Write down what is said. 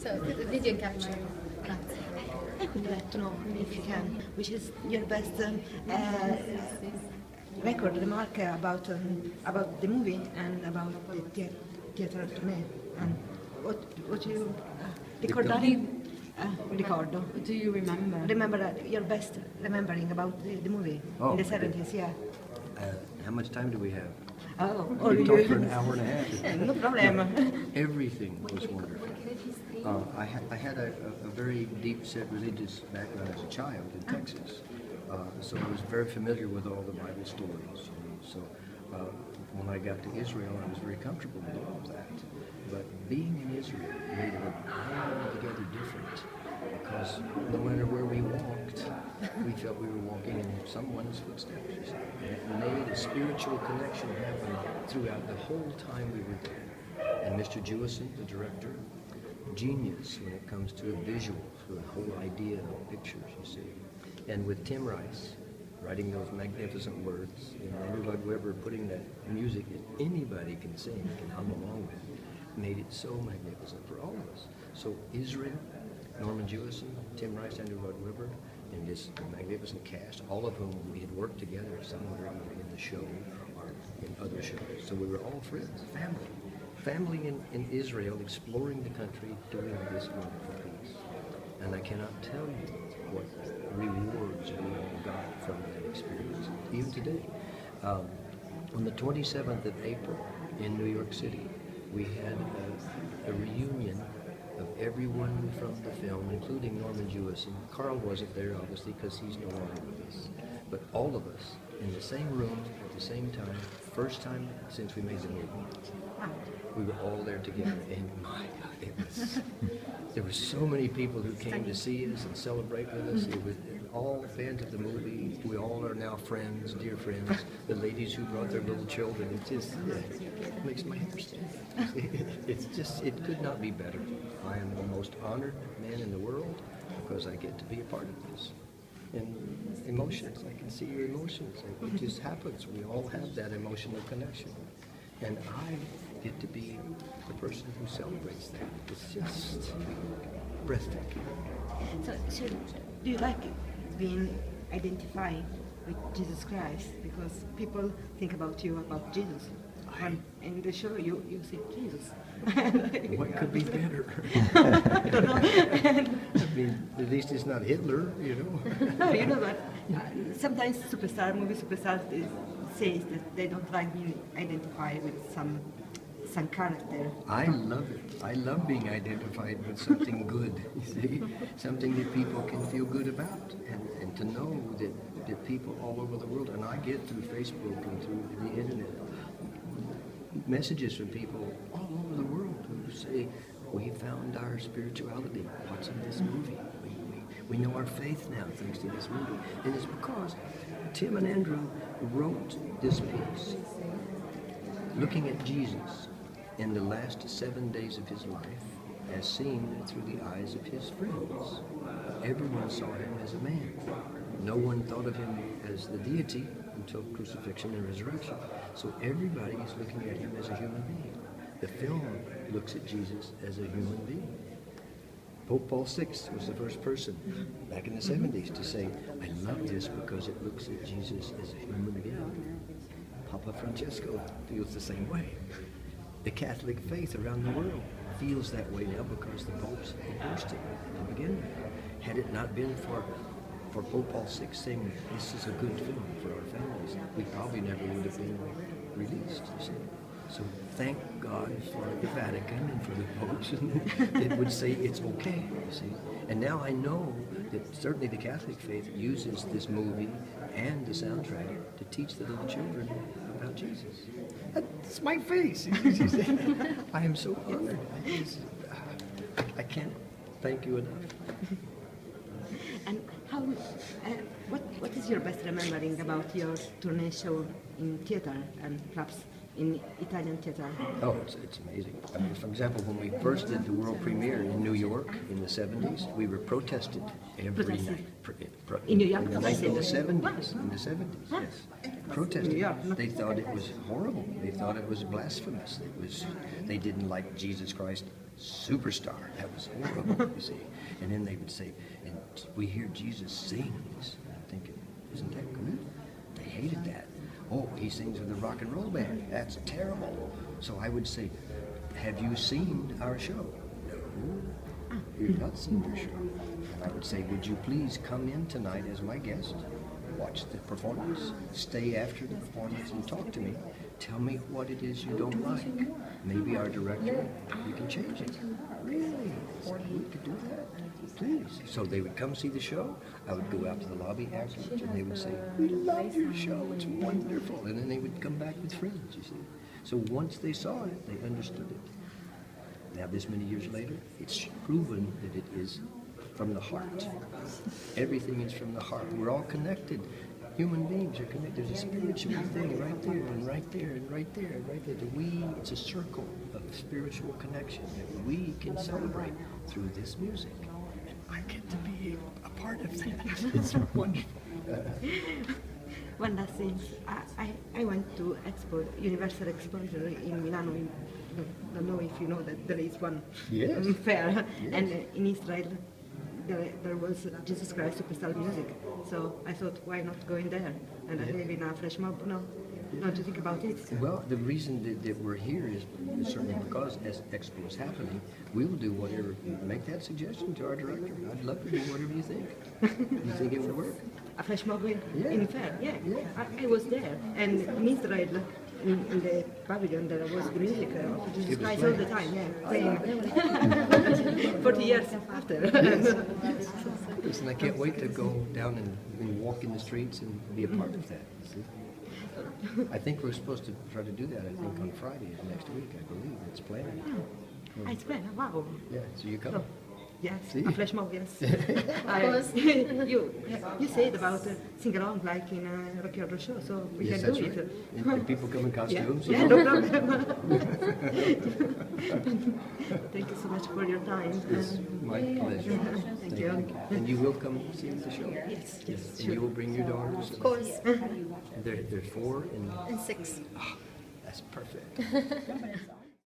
So the video capture. I would like to know, if you can, which is your best record remark about the movie and about the theater tournée, and what you ricordo. What do you remember? Remember your best remembering about the movie in the 70s, yeah. How much time do we have? Oh, We talked for an hour and a half. no problem. Everything was wonderful. I had a very deep-set religious background as a child in Texas, so I was very familiar with all the Bible stories. So when I got to Israel, I was very comfortable with all of that. But being in Israel made it altogether different, because no matter where we walked, we felt we were walking in someone's footsteps. And it made a spiritual connection happen throughout the whole time we were there. And Mr. Jewison, the director, genius when it comes to a visual, for the whole idea of pictures, you see. And with Tim Rice writing those magnificent words, and Andrew Lloyd Webber putting that music that anybody can sing, can hum along with, made it so magnificent for all of us. So Israel, Norman Jewison, Tim Rice, Andrew Lloyd Webber, and this magnificent cast, all of whom we had worked together somewhere in the show or in other shows. So we were all friends, family. Family in Israel, exploring the country, doing this wonderful piece. And I cannot tell you what rewards we all got from that experience, even today. On the 27th of April in New York City, we had a reunion of everyone from the film, including Norman Jewison. Carl wasn't there, obviously, because he's no longer with us. But all of us in the same room at the same time, first time since we made the movie. We were all there together, and my God, there were so many people who came to see us and celebrate with us. It was all fans of the movie. We all are now friends, dear friends. The ladies who brought their little children, it just makes my hair stand. It could not be better. I am the most honored man in the world because I get to be a part of this. And emotions, I can see your emotions. It just happens. We all have that emotional connection. And I get to be the person who celebrates that. It's just breathtaking. So do you like being identified with Jesus Christ? Because people think about you, about Jesus. And in the show, you say Jesus. What could be better? I don't know. I mean, at least it's not Hitler, you know. No, you know what? Sometimes movie superstars says that they don't like being identified with some character. I love it. I love being identified with something good, you see, something that people can feel good about, and to know that people all over the world, and I get through Facebook and through the internet, messages from people all over the world who say, we found our spirituality watching this movie. We know our faith now thanks to this movie. And it's because Tim and Andrew wrote this piece looking at Jesus in the last 7 days of his life as seen through the eyes of his friends. Everyone saw him as a man. No one thought of him as the deity until crucifixion and resurrection. So everybody is looking at him as a human being. The film looks at Jesus as a human being. Pope Paul VI was the first person back in the 70s to say, I love this because it looks at Jesus as a human being. Papa Francesco feels the same way. The Catholic faith around the world feels that way now because the popes endorsed it to begin with. Had it not been for Pope Paul VI saying this is a good film for our families, we probably never would have been released, you see. So thank God for the Vatican and for the popes that would say it's okay, you see. And now I know that certainly the Catholic faith uses this movie and the soundtrack to teach the little children about Jesus. That's my face. I am so honored. I can't thank you enough. And how? What is your best remembering about your tournée show in theater and perhaps in Italian theater? Oh, it's amazing. I mean, for example, when we first did the world premiere in New York in the 70s, we were protested every night. In New York? In the 70s. In the 70s, yes. Protested. They thought it was horrible. They thought it was blasphemous. They didn't like Jesus Christ superstar. That was horrible, you see. And then they would say, and we hear Jesus sings. I'm thinking, isn't that good? They hated that. Oh, he sings with a rock and roll band. That's terrible. So I would say, have you seen our show? No, you've not seen our show. And I would say, would you please come in tonight as my guest, watch the performance, stay after the performance and talk to me. Tell me what it is you don't like. Maybe our director, we can change it. Really? We could do that? Please. So they would come see the show. I would go out to the lobby afterwards and they would say, we love your show, it's wonderful. And then they would come back with friends, you see. So once they saw it, they understood it. Now this many years later, it's proven that it is from the heart. Everything is from the heart. We're all connected. Human beings are connected. There's a spiritual thing right there and right there and right there and right there. It's a circle of spiritual connection that we can celebrate through this music. And I get to be a part of that. It's wonderful. One last thing. I went to Expo, Universal Exposure in Milano. I don't know if you know that there is one fair. Yes. And in Israel, there was Jesus Christ Superstar Music. So I thought, why not go in there? And I live in a flash mob. No, don't you think about it? Well, the reason that we're here is certainly because as Expo is happening, we will do whatever, make that suggestion to our director. I'd love to do whatever you think. You think it would work? A flash mob in fair, yeah. I was there. And in Israel, in the pavilion, there was the music of Jesus Christ all the time, playing 40 years after. Listen, I can't wait to go down and walk in the streets and be a part of that. See? I think we're supposed to try to do that, I think, on Friday of next week, I believe. It's planned. It's planned, wow. Yeah, so you come. So, yes, See? a flash mob, yes. You said about sing along like in a rock and roll show, so we Yes, can that's do right. it. And people come in costumes. Yeah, no problem. Thank you so much for your time. It's my pleasure. Thank you. And you will come see the show? Yes, And sure. you will bring your daughters? Of course. They're 4 and... And 6. That's perfect.